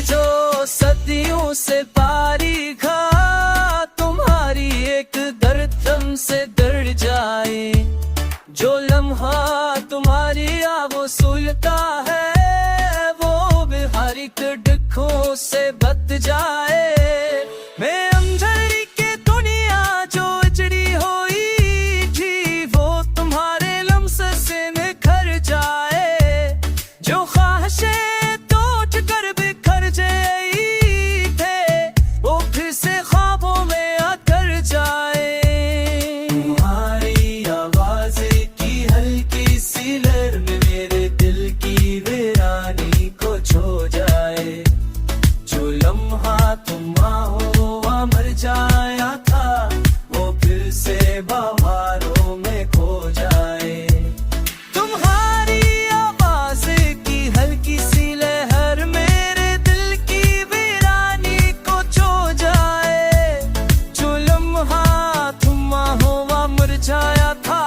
जो सदियों से पारी खा, तुम्हारी एक दर्द से दर्द जाए। जो लम्हा तुम्हारी वो सुलता है, वो बिहारी डिखों से बत जाए। मैं अंधेरी के दुनिया जो उजड़ी हुई थी, वो तुम्हारे लम्स से निखर जाए। जो ख्वाहिशें टूट कर बिखर गई थे, वो फिर से ख्वाबों में आकर जाए। तुम्हारी आवाज की हल्की सी लहर में मेरे दिल की वीरानी को छो जाए। जो लम्हा तुम हुआ मर जाया था, वो फिर से बहारों में खो जाए। तुम्हारी आवाज की हल्की सी लहर मेरे दिल की वीरानी को छो जाए। जो लम्हा तुम हुआ मर जाया था,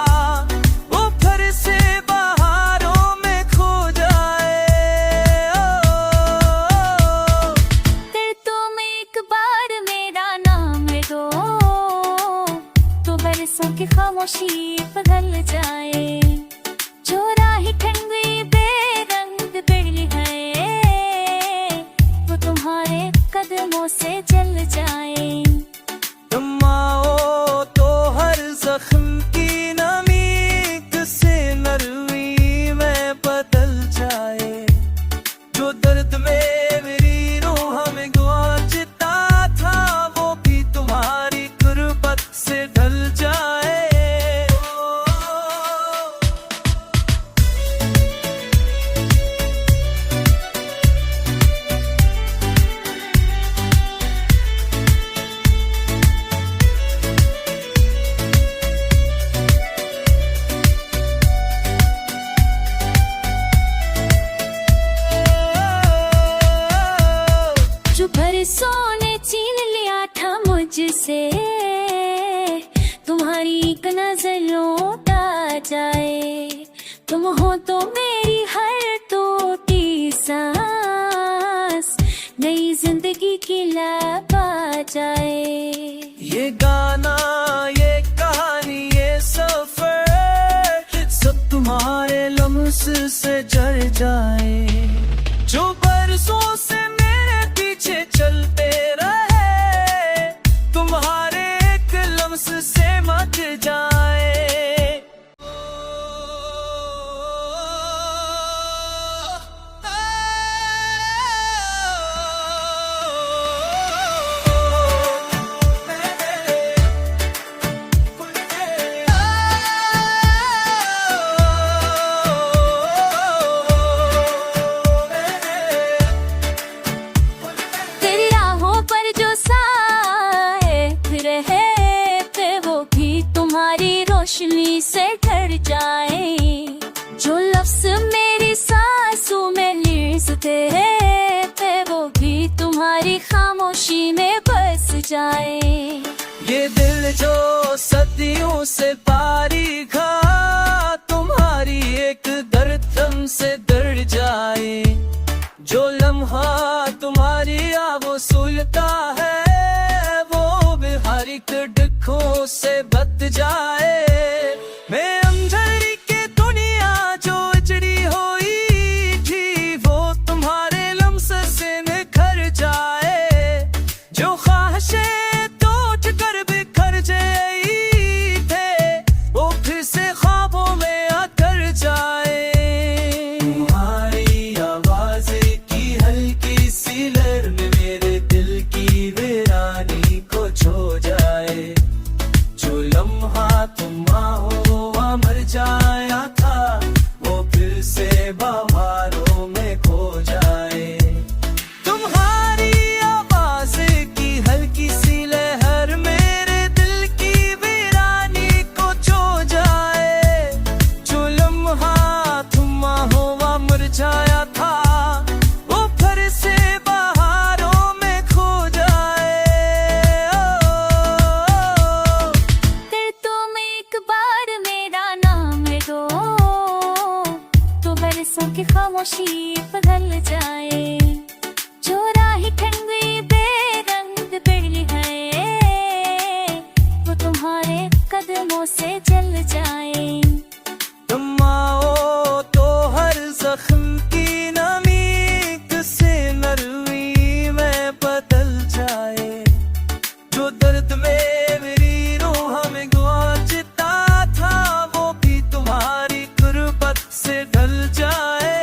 वो फिर से बहारों में खो जाए। फिर तुम एक बार मेरा नाम दो, तो बरसों की खामोशी बदल जाए। जो राह ठंडी बेरंग बिजली है, वो तुम्हारे कदमों से जल जाए। तुम आओ तो हर जख्म की नमी से नरमी में बदल जाए। जो दर्द में मेरी रूह में गुआचता था, वो भी तुम्हारी गुर्बत से ढल जाए। जो बरसों ने छीन लिया था मुझसे, तुम्हारी एक नजर लौटा जाए। तुम हो तो मेरी हर टूटी सांस नई जिंदगी की लैब आ जाए। ये गाना, ये कहानी, ये सफर सब तुम्हारे लम्स से जड़ जाए। जो बरसों से मेरे पीछे चलते रहे, तुम्हारे एक लम्स से मच जाए। तेरी राहों पर जो साए रहे थे, वो भी तुम्हारी रोशनी से ढर जाए। जो लफ्ज मेरी सांसों में लिरज़ते थे, वो भी तुम्हारी खामोशी में बस जाए। ये दिल जो सदियों से पारी खा, तुम्हारी एक दर्द से दर्द जाए। जो लम्हा तुम्हारी वो सुलता है, वो बिहारी डिखों से बत जाए। मैं अंधेरी के दुनिया जो उजड़ी हुई थी, वो तुम्हारे लम्स से निखर जाए। जो ख्वाहिशें टूट कर बिखर गई थे, वो फिर से ख्वाबों में आकर जाए। तुम्हारी आवाज की हल्की सी लहर में मेरे दिल की वीरानी को छो जाए। जो लम्हा तुम हुआ मर जाया था, वो फिर से बहारों में खो जाए। तुम्हारी आवाज की हल्की सी लहर मेरे दिल की वीरानी को छो जाए। जो लम्हा तुम हुआ मर जाया था, वो फिर से बहारों में खो जाए। फिर तुम एक बार मेरा नाम दो, तो बरसों की खामोशी बदल जाए। जो दर्द में मेरी रूह में गुआचता था, वो भी तुम्हारी गुर्बत से ढल जाए।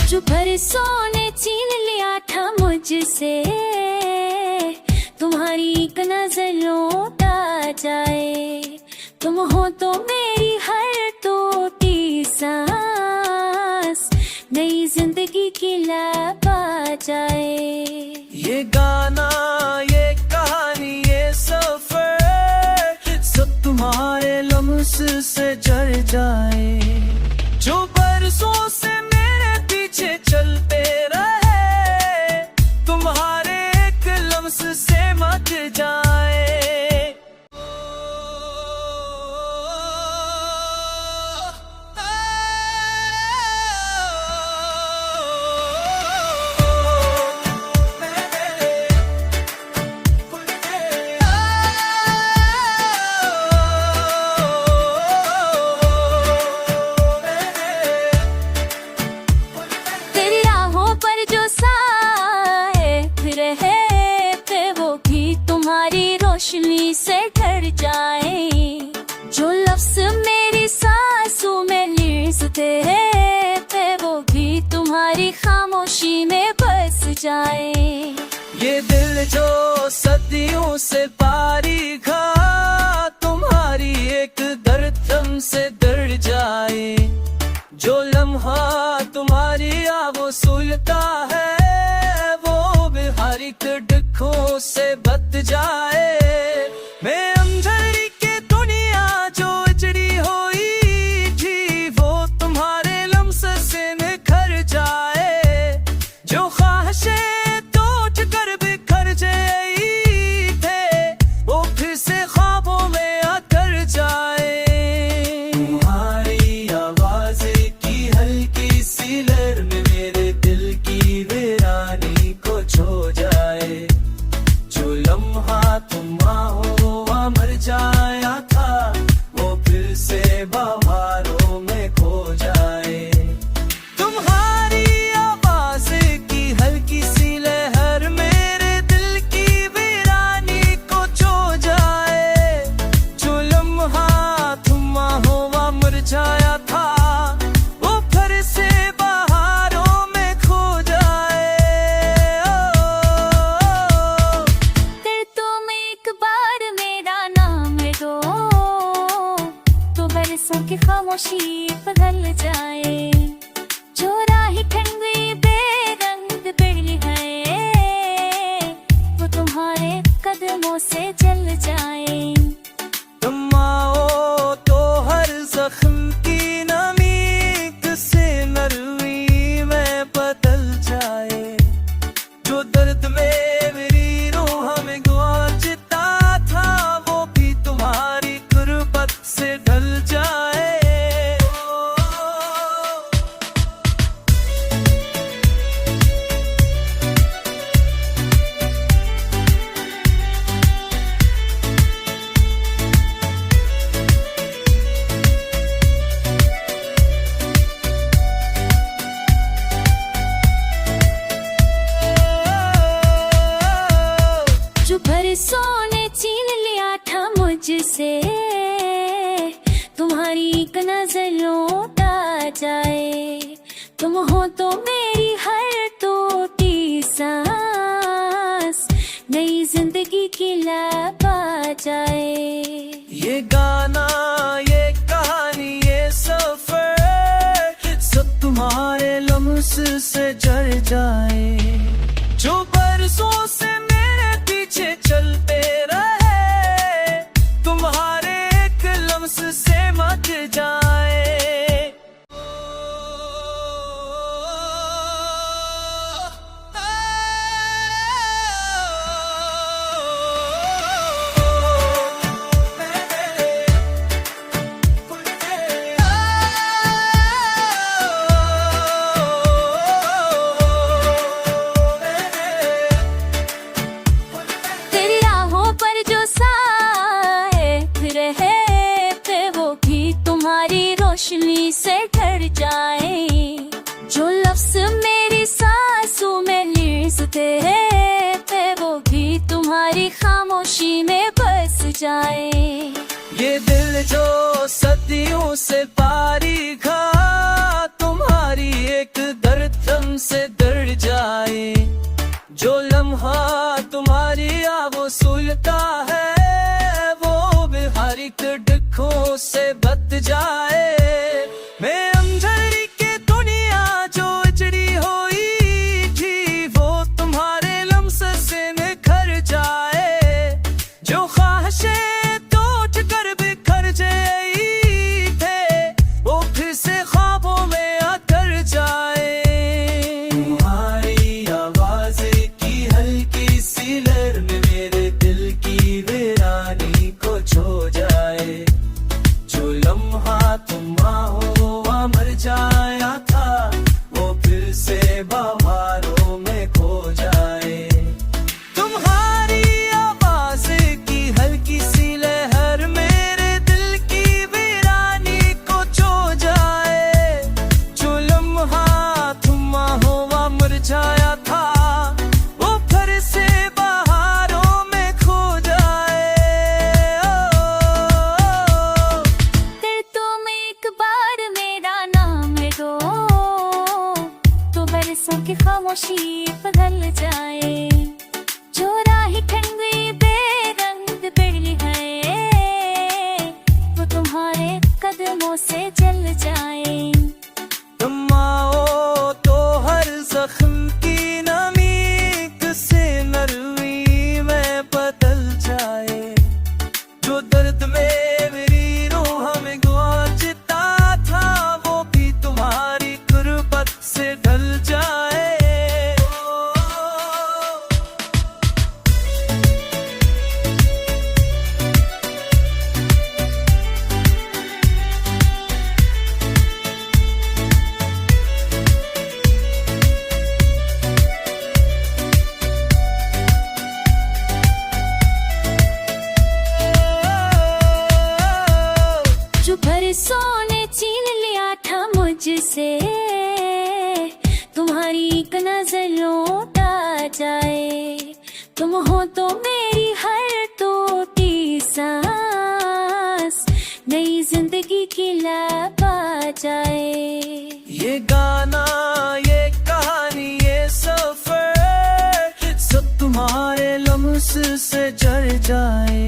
जो बरसों ने छीन लिया था मुझसे, तुम्हारी एक नजर लौट आ जाए। तुम हो तो मेरी हर टूटी सांस नई जिंदगी की लब आ जाए। ये गाना, ये कहानी, ये सफर सब तुम्हारे लम्स से जड़ जाए। जो बरसों से मेरे पीछे चलते रहे, तुम्हारे एक लम्स से मच जाए। तेरी राहों पर जो साए रहे थे, वो भी तुम्हारी रोशनी से ढर जाए। जो लफ्ज मेरी सांसों में लिरज़ते थे, वो भी तुम्हारी खामोशी में बस जाए। ये दिल जो सदियों से पारी खा, तुम्हारी एक दर्द से दर्द जाए। जो लम्हा तुम्हारी वो सुलता है, वो भी हर एक दुखों से बच जाए। मैं अंधेरी के दुनिया जो उजड़ी हुई थी, वो तुम्हारे लम्स से निखर जाए। जो ख्वाहिशें टूट कर बिखर गई थे, वो फिर से ख्वाबों में आकर जाए। तुम्हारी आवाज़ की हल्की सी लहर में मेरे दिल की वीरानी को छो जाए। जो लम्हा तुम हुआ मर जाया था, वो फिर से बहारों में खो जाए। तुम्हारी आवाज़ की हल्की सी लहर मेरे दिल की वीरानी को छो जाए। जो लम्हा तुम हुआ मर जाया था, वो फिर से बहारों में खो जाए। फिर तुम एक बार मेरा नाम दो, तो बरसों की खामोशी बदल जाए। जो राह ठंडी बेरंग बिगड़ी है, वो तुम्हारे कदमों से जल जाए। तुम आओ तो हर जख्म की नमी किसी नरमी में बदल जाए। जो दर्द में मेरी रूह में गुआचता था, वो भी तुम्हारी गुर्बत से ढल जाए। जो बरसों ने छीन लिया था मुझसे, तुम्हारी एक नजर लौट आ जाए। तुम हो तो मेरी हर टूटी सांस नई जिंदगी की लब आ जाए। ये गाना, ये कहानी, ये सफर सब तुम्हारे लम्स से जड़ जाए। जो बरसों से मेरे पीछे चलते रहे, तुम्हारे एक लम्स से मच जाए। ढर जाए। जो लफ्ज मेरी सांसों में लिरज़ते हैं वो भी तुम्हारी खामोशी में बस जाए। ये दिल जो सदियों से पारी खा तुम्हारी एक दर्द से दर्द जाए। जो लम्हा तुम्हारी वो सुलता है वो भी हर एक दुखों से बच जाए। मैं अंधेरी के दुनिया जो उजड़ी हुई थी वो तुम्हारे लम्स से निखर जाए। जो ख्वाहिशें टूट कर बिखर गई थे वो फिर से ख्वाबों में आकर जाए। तुम्हारी आवाज़ की हल्की सी लहर में मेरे दिल की वीरानी को छो जाए। जो लम्हा तुम हो मर जाया था वो फिर से बहारों में खो जाए। तुम्हारी आवाज़ की हल्की सी लहर मेरे दिल की वीरानी को छो जाए। जो लम्हा तुम हो मर जाया था वो फिर से बहारों में खो जाए। फिर तुम एक बार मेरा नाम लो तो बरसों की खामोशी बदल जाए। जो राह ठंडी बेरंग बिरली है वो तुम्हारे कदमों से जल जाए। तुम आओ तो हर जख्म की नमी से नरमी में बदल जाए। जो दर्द में मेरी रूह में गुआचता था वो भी तुम्हारी गुर्बत से ढल जाए। जो बरसों ने छीन लिया था मुझसे तुम्हारी एक नजर लौटा जाए। तुम हो तो मेरी हर टूटी सांस नई जिंदगी की लहर आ जाए। ये गाना ये कहानी ये सफर सब तुम्हारे लम्स से जड़ जाए।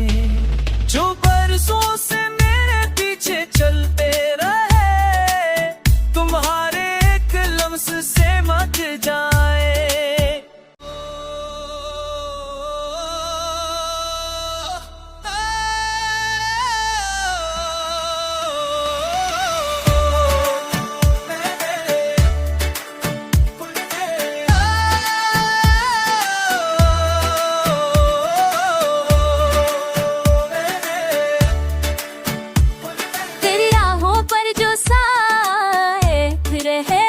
जो बरसों से मेरे पीछे चलते रहे तुम्हारे एक लम्स से मच जाए। तेरी राहों पर जो साए रहे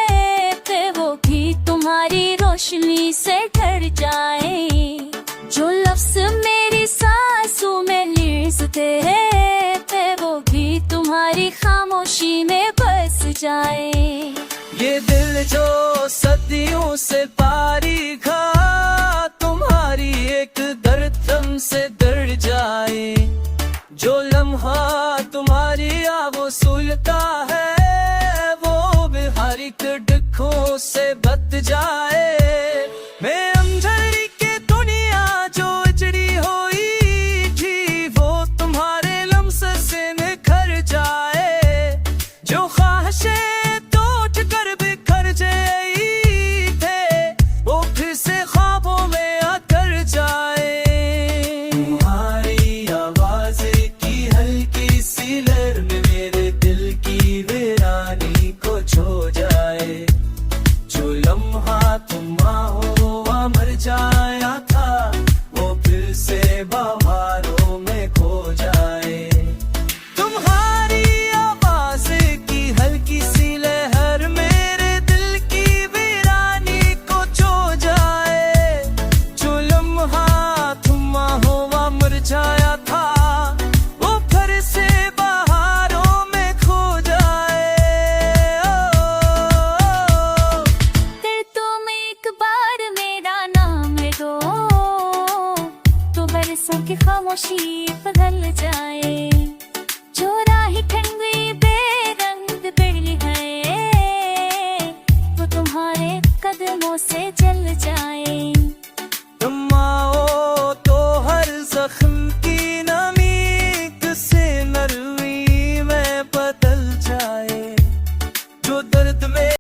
वो भी तुम्हारी रोशनी से ढर जाए। जो लफ्ज मेरी सांसों में लिरज़ते हैं वो भी तुम्हारी खामोशी में बस जाए। ये दिल जो सदियों से पारी खा तुम्हारी एक दर्द से दर्द जाए। जो लम्हा तुम्हारी वो सुलता है वो भी हर एक दुखों से बच जाए। मैं अंधेरी के दुनिया जो उजड़ी हुई थी वो तुम्हारे लम्स से निखर जाए। जो ख्वाहिशें टूट कर बिखर गई थे वो फिर से ख्वाबों में आकर जाए। तुम्हारी आवाज़ की हल्की सी लहर में मेरे दिल की वीरानी को छो जाए। जो लम्हा सांसों की खामोशी बदल जाए। जो राह ठंडी बेरंग बिजली है वो तुम्हारे कदमों से जल जाए।